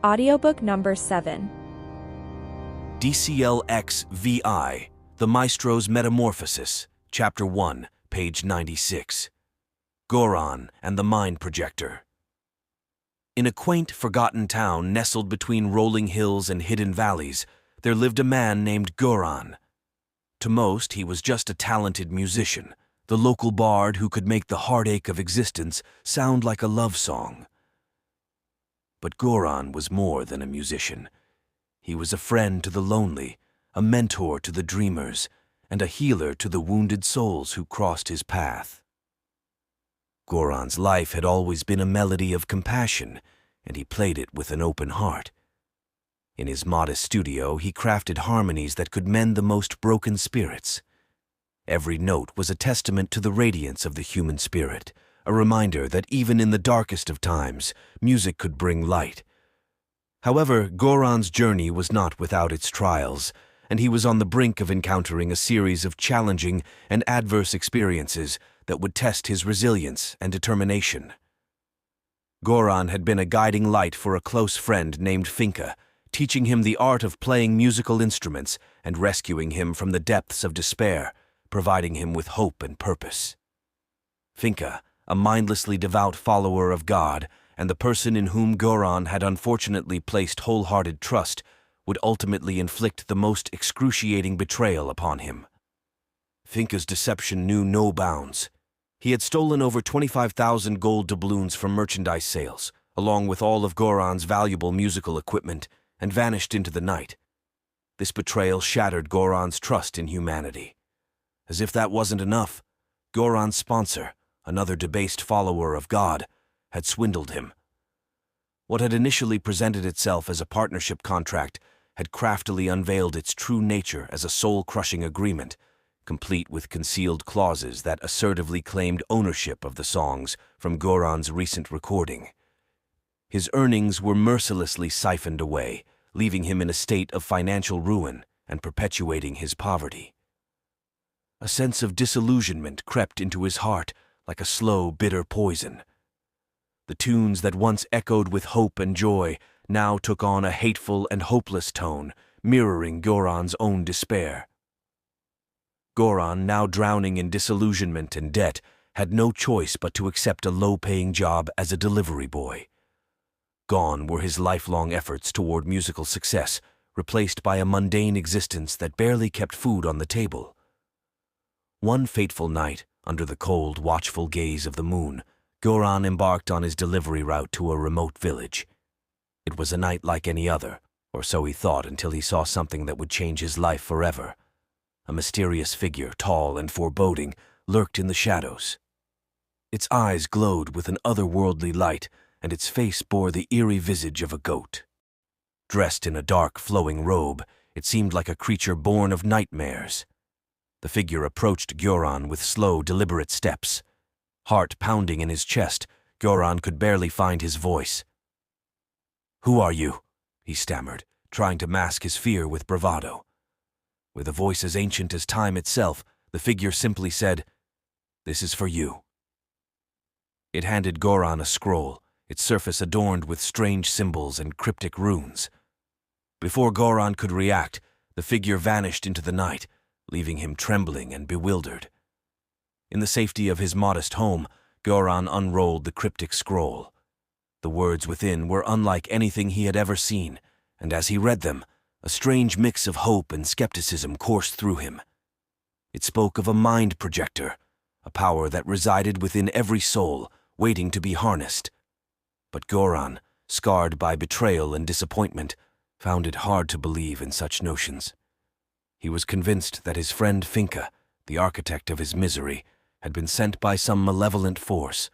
Audiobook number 7. DCLX-VI, The Maestro's Metamorphosis, Chapter 1, page 96. Goron and the Mind Projector. In a quaint, forgotten town nestled between rolling hills and hidden valleys, there lived a man named Goron. To most, he was just a talented musician, the local bard who could make the heartache of existence sound like a love song. But Goron was more than a musician. He was a friend to the lonely, a mentor to the dreamers, and a healer to the wounded souls who crossed his path. Goron's life had always been a melody of compassion, and he played it with an open heart. In his modest studio, he crafted harmonies that could mend the most broken spirits. Every note was a testament to the radiance of the human spirit, a reminder that even in the darkest of times, music could bring light. However, Goron's journey was not without its trials, and he was on the brink of encountering a series of challenging and adverse experiences that would test his resilience and determination. Goron had been a guiding light for a close friend named Finka, teaching him the art of playing musical instruments and rescuing him from the depths of despair, providing him with hope and purpose. Finka, a mindlessly devout follower of God, and the person in whom Goron had unfortunately placed wholehearted trust, would ultimately inflict the most excruciating betrayal upon him. Finka's deception knew no bounds. He had stolen over 25,000 gold doubloons from merchandise sales, along with all of Goron's valuable musical equipment, and vanished into the night. This betrayal shattered Goron's trust in humanity. As if that wasn't enough, Goron's sponsor, another debased follower of God, had swindled him. What had initially presented itself as a partnership contract had craftily unveiled its true nature as a soul-crushing agreement, complete with concealed clauses that assertively claimed ownership of the songs from Goron's recent recording. His earnings were mercilessly siphoned away, leaving him in a state of financial ruin and perpetuating his poverty. A sense of disillusionment crept into his heart like a slow, bitter poison. The tunes that once echoed with hope and joy now took on a hateful and hopeless tone, mirroring Goron's own despair. Goron, now drowning in disillusionment and debt, had no choice but to accept a low-paying job as a delivery boy. Gone were his lifelong efforts toward musical success, replaced by a mundane existence that barely kept food on the table. One fateful night, under the cold, watchful gaze of the moon, Goron embarked on his delivery route to a remote village. It was a night like any other, or so he thought until he saw something that would change his life forever. A mysterious figure, tall and foreboding, lurked in the shadows. Its eyes glowed with an otherworldly light, and its face bore the eerie visage of a goat. Dressed in a dark, flowing robe, it seemed like a creature born of nightmares. The figure approached Goron with slow, deliberate steps. Heart pounding in his chest, Goron could barely find his voice. "Who are you?" he stammered, trying to mask his fear with bravado. With a voice as ancient as time itself, the figure simply said, "This is for you." It handed Goron a scroll, its surface adorned with strange symbols and cryptic runes. Before Goron could react, the figure vanished into the night, leaving him trembling and bewildered. In the safety of his modest home, Goron unrolled the cryptic scroll. The words within were unlike anything he had ever seen, and as he read them, a strange mix of hope and skepticism coursed through him. It spoke of a mind projector, a power that resided within every soul, waiting to be harnessed. But Goron, scarred by betrayal and disappointment, found it hard to believe in such notions. He was convinced that his friend Finka, the architect of his misery, had been sent by some malevolent force.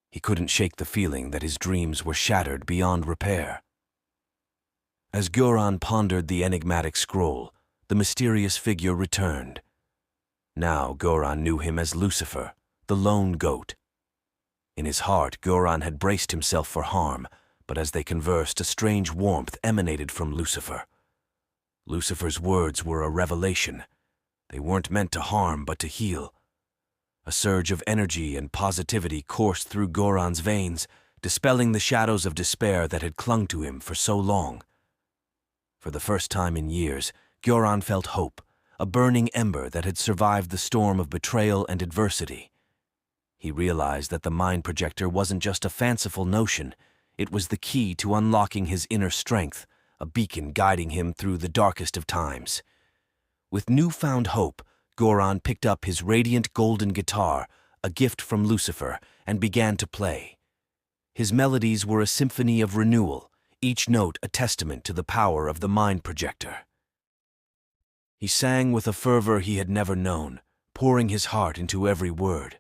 He couldn't shake the feeling that his dreams were shattered beyond repair. As Goron pondered the enigmatic scroll, the mysterious figure returned. Now Goron knew him as Lucifer, the lone goat. In his heart, Goron had braced himself for harm, but as they conversed, a strange warmth emanated from Lucifer. Lucifer's words were a revelation. They weren't meant to harm, but to heal. A surge of energy and positivity coursed through Goron's veins, dispelling the shadows of despair that had clung to him for so long. For the first time in years, Goran felt hope, a burning ember that had survived the storm of betrayal and adversity. He realized that the mind projector wasn't just a fanciful notion, it was the key to unlocking his inner strength, a beacon guiding him through the darkest of times. With newfound hope, Goran picked up his radiant golden guitar, a gift from Lucifer, and began to play. His melodies were a symphony of renewal, each note a testament to the power of the mind projector. He sang with a fervor he had never known, pouring his heart into every word.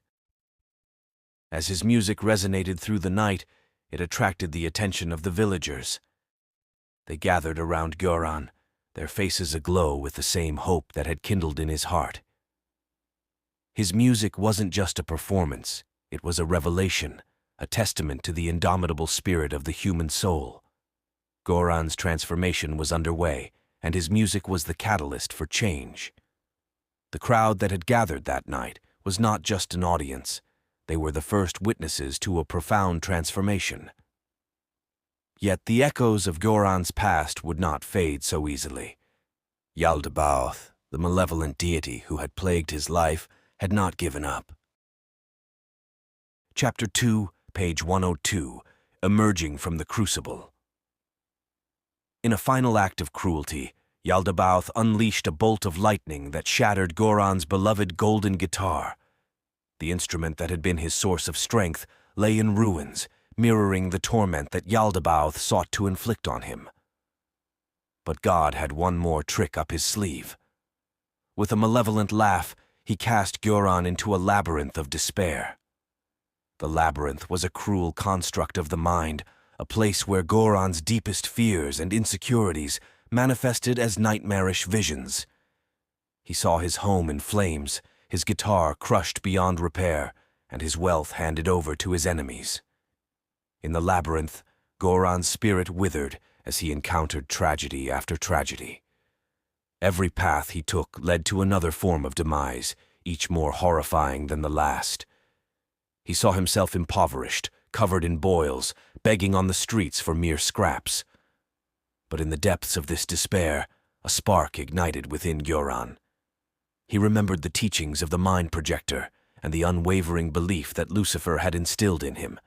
As his music resonated through the night, it attracted the attention of the villagers. They gathered around Goran, their faces aglow with the same hope that had kindled in his heart. His music wasn't just a performance, it was a revelation, a testament to the indomitable spirit of the human soul. Goran's transformation was underway, and his music was the catalyst for change. The crowd that had gathered that night was not just an audience. They were the first witnesses to a profound transformation. Yet the echoes of Goran's past would not fade so easily. Yaldabaoth, the malevolent deity who had plagued his life, had not given up. Chapter 2, page 102, Emerging from the Crucible. In a final act of cruelty, Yaldabaoth unleashed a bolt of lightning that shattered Goran's beloved golden guitar. The instrument that had been his source of strength lay in ruins, mirroring the torment that Yaldabaoth sought to inflict on him. But God had one more trick up his sleeve. With a malevolent laugh, he cast Goran into a labyrinth of despair. The labyrinth was a cruel construct of the mind, a place where Goran's deepest fears and insecurities manifested as nightmarish visions. He saw his home in flames, his guitar crushed beyond repair, and his wealth handed over to his enemies. In the labyrinth, Goran's spirit withered as he encountered tragedy after tragedy. Every path he took led to another form of demise, each more horrifying than the last. He saw himself impoverished, covered in boils, begging on the streets for mere scraps. But in the depths of this despair, a spark ignited within Goran. He remembered the teachings of the mind projector and the unwavering belief that Lucifer had instilled in him.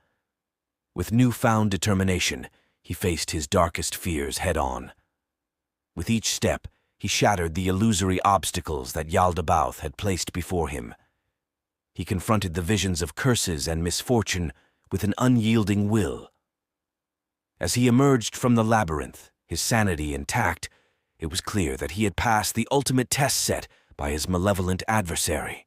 With newfound determination, he faced his darkest fears head-on. With each step, he shattered the illusory obstacles that Yaldabaoth had placed before him. He confronted the visions of curses and misfortune with an unyielding will. As he emerged from the labyrinth, his sanity intact, it was clear that he had passed the ultimate test set by his malevolent adversary.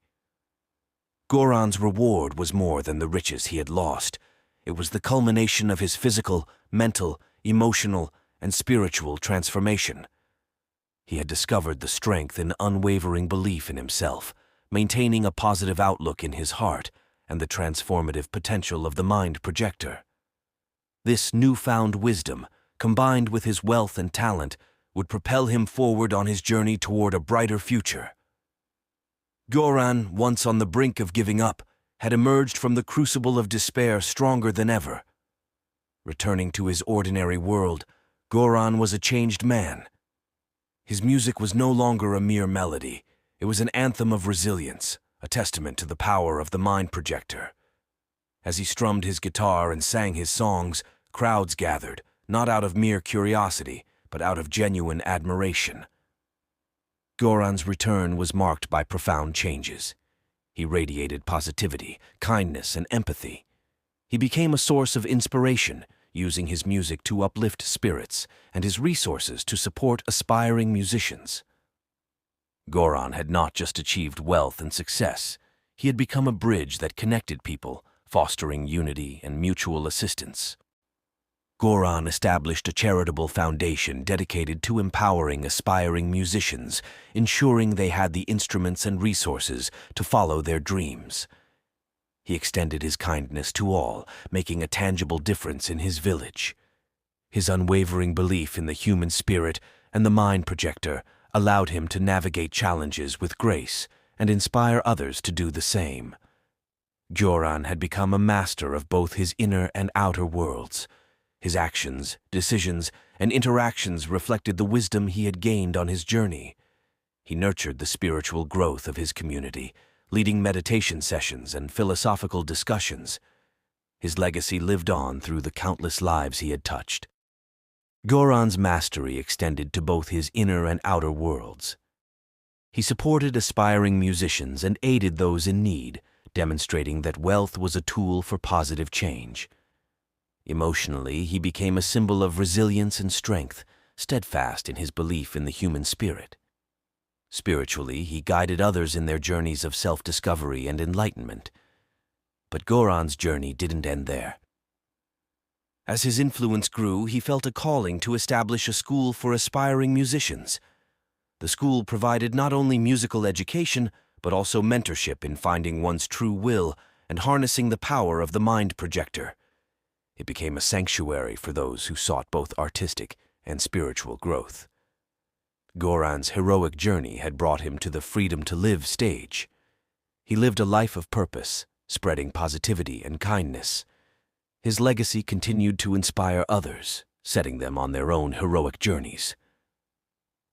Goran's reward was more than the riches he had lost. It was the culmination of his physical, mental, emotional, and spiritual transformation. He had discovered the strength and unwavering belief in himself, maintaining a positive outlook in his heart, and the transformative potential of the mind projector. This newfound wisdom, combined with his wealth and talent, would propel him forward on his journey toward a brighter future. Goran, once on the brink of giving up, had emerged from the crucible of despair stronger than ever. Returning to his ordinary world, Goran was a changed man. His music was no longer a mere melody. It was an anthem of resilience, a testament to the power of the mind projector. As he strummed his guitar and sang his songs, crowds gathered, not out of mere curiosity, but out of genuine admiration. Goran's return was marked by profound changes. He radiated positivity, kindness, and empathy. He became a source of inspiration, using his music to uplift spirits and his resources to support aspiring musicians. Goran had not just achieved wealth and success. He had become a bridge that connected people, fostering unity and mutual assistance. Goran established a charitable foundation dedicated to empowering aspiring musicians, ensuring they had the instruments and resources to follow their dreams. He extended his kindness to all, making a tangible difference in his village. His unwavering belief in the human spirit and the mind projector allowed him to navigate challenges with grace and inspire others to do the same. Goran had become a master of both his inner and outer worlds. His actions, decisions, and interactions reflected the wisdom he had gained on his journey. He nurtured the spiritual growth of his community, leading meditation sessions and philosophical discussions. His legacy lived on through the countless lives he had touched. Goran's mastery extended to both his inner and outer worlds. He supported aspiring musicians and aided those in need, demonstrating that wealth was a tool for positive change. Emotionally, he became a symbol of resilience and strength, steadfast in his belief in the human spirit. Spiritually, he guided others in their journeys of self-discovery and enlightenment. But Goran's journey didn't end there. As his influence grew, he felt a calling to establish a school for aspiring musicians. The school provided not only musical education, but also mentorship in finding one's true will and harnessing the power of the mind projector. It became a sanctuary for those who sought both artistic and spiritual growth. Goran's heroic journey had brought him to the freedom to live stage. He lived a life of purpose, spreading positivity and kindness. His legacy continued to inspire others, setting them on their own heroic journeys.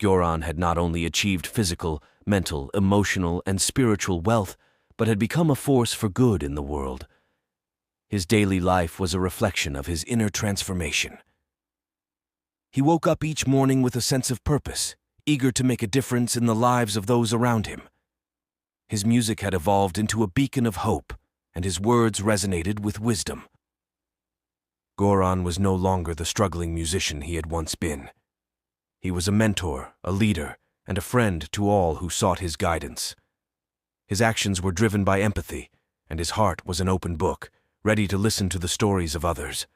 Goran had not only achieved physical, mental, emotional, and spiritual wealth, but had become a force for good in the world. His daily life was a reflection of his inner transformation. He woke up each morning with a sense of purpose, eager to make a difference in the lives of those around him. His music had evolved into a beacon of hope, and his words resonated with wisdom. Goran was no longer the struggling musician he had once been. He was a mentor, a leader, and a friend to all who sought his guidance. His actions were driven by empathy, and his heart was an open book, ready to listen to the stories of others.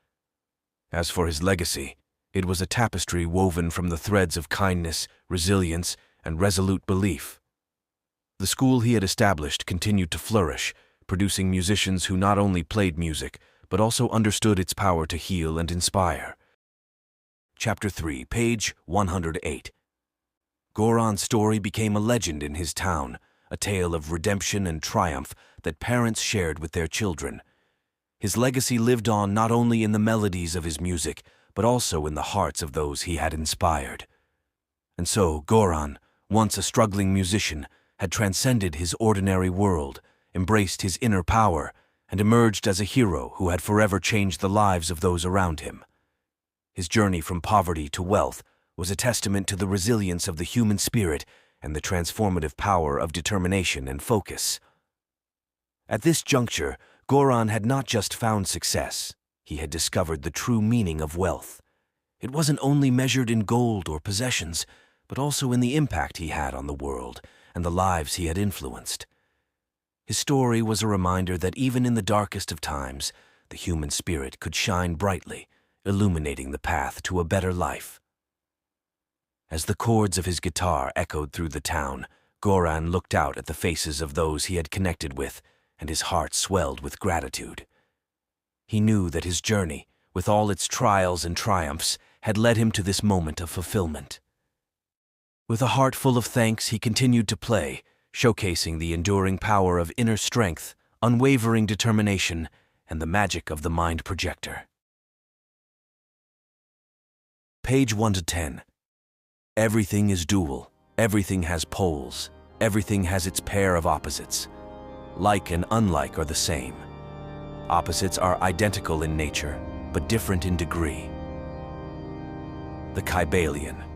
As for his legacy, it was a tapestry woven from the threads of kindness, resilience, and resolute belief. The school he had established continued to flourish, producing musicians who not only played music, but also understood its power to heal and inspire. Chapter 3, page 108. Goran's story became a legend in his town, a tale of redemption and triumph that parents shared with their children. His legacy lived on not only in the melodies of his music, but also in the hearts of those he had inspired. And so Goran, once a struggling musician, had transcended his ordinary world, embraced his inner power, and emerged as a hero who had forever changed the lives of those around him. His journey from poverty to wealth was a testament to the resilience of the human spirit and the transformative power of determination and focus. At this juncture, Goran had not just found success, he had discovered the true meaning of wealth. It wasn't only measured in gold or possessions, but also in the impact he had on the world and the lives he had influenced. His story was a reminder that even in the darkest of times, the human spirit could shine brightly, illuminating the path to a better life. As the chords of his guitar echoed through the town, Goran looked out at the faces of those he had connected with, and his heart swelled with gratitude. He knew that his journey, with all its trials and triumphs, had led him to this moment of fulfillment. With a heart full of thanks, he continued to play, showcasing the enduring power of inner strength, unwavering determination, and the magic of the mind projector. Page 1 to 10. Everything is dual. Everything has poles. Everything has its pair of opposites. Like and unlike are the same. Opposites are identical in nature, but different in degree. The Kybalion.